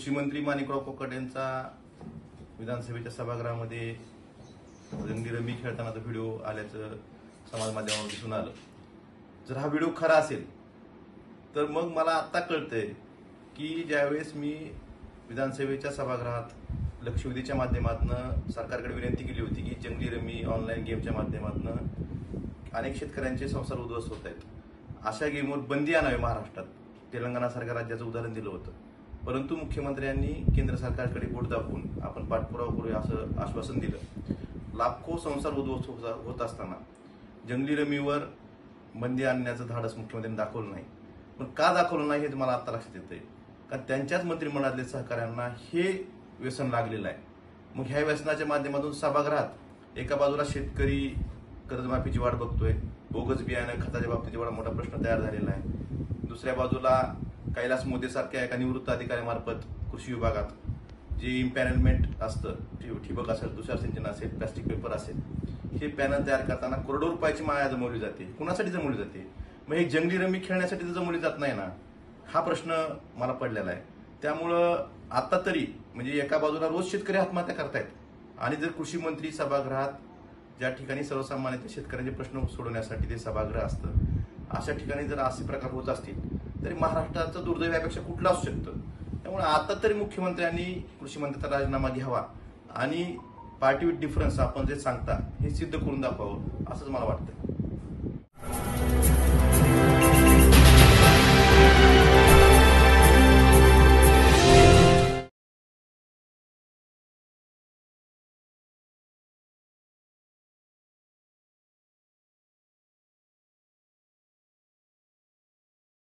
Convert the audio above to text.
कृषी मंत्री माणिकराव कोकाटे यांचा विधानसभेच्या सभागृहामध्ये रंगीरंगी खेळतानाचा व्हिडिओ आल्याचं समाज माध्यमावर दिसून आलं. जर हा व्हिडिओ खरा असेल तर मग मला आता कळतंय की ज्यावेळेस मी विधानसभेच्या सभागृहात लक्षवेधीच्या माध्यमातून सरकारकडे विनंती केली होती की जंगली रमी ऑनलाईन गेमच्या माध्यमातून अनेक शेतकऱ्यांचे संसार उद्ध्वस्त होत आहेत, अशा गेमवर बंदी आणावी महाराष्ट्रात, तेलंगणासारख्या राज्याचं उदाहरण दिलं होतं. परंतु मुख्यमंत्र्यांनी केंद्र सरकारकडे बोट दाखवून आपण पाठपुरावा करूया असं आश्वासन दिलं. लाखो संसार उद्ध्वस्त होत असताना जंगली रमीवर बंदी आणण्याचं धाडस मुख्यमंत्र्यांनी दाखवलं नाही. पण का दाखवलं नाही हे मला आता लक्षात येतंय, कारण त्यांच्याच मंत्रिमंडळातल्या सहकाऱ्यांना हे व्यसन लागलेलं आहे. मग ह्या व्यसनाच्या माध्यमातून सभागृहात एका बाजूला शेतकरी कर्जमाफीची वाट बघतोय, बोगस बियाणं खताच्या बाबतीत एवढा मोठा प्रश्न तयार झालेला आहे. दुसऱ्या बाजूला कैलास मोदी सारख्या एका निवृत्त अधिकाऱ्यामार्फत कृषी विभागात जे इम्पॅनलमेंट असतं, ठिबक असेल, तुषार सिंचन असेल, प्लास्टिक पेपर असेल, हे पॅनल तयार करताना करोडो रुपयाची माया जमवली जाते. कुणासाठी जमवली जाते? मग हे जंगली रमी खेळण्यासाठी तर जमवली जात नाही ना, हा प्रश्न मला पडलेला आहे. त्यामुळं आता तरी म्हणजे एका बाजूला रोज शेतकरी आत्महत्या करतायत आणि जर कृषी मंत्री सभागृहात ज्या ठिकाणी सर्वसामान्य शेतकऱ्यांचे प्रश्न सोडवण्यासाठी ते सभागृह असतं, अशा ठिकाणी जर असे प्रकार होत असतील तरी महाराष्ट्राचं दुर्दैव यापेक्षा कुठलं असू शकतं. त्यामुळे आता तरी मुख्यमंत्र्यांनी कृषी मंत्र्याचा राजीनामा घ्यावा आणि पार्टी विथ डिफरन्स आपण जे सांगता हे सिद्ध करून दाखवावं असंच मला वाटतं.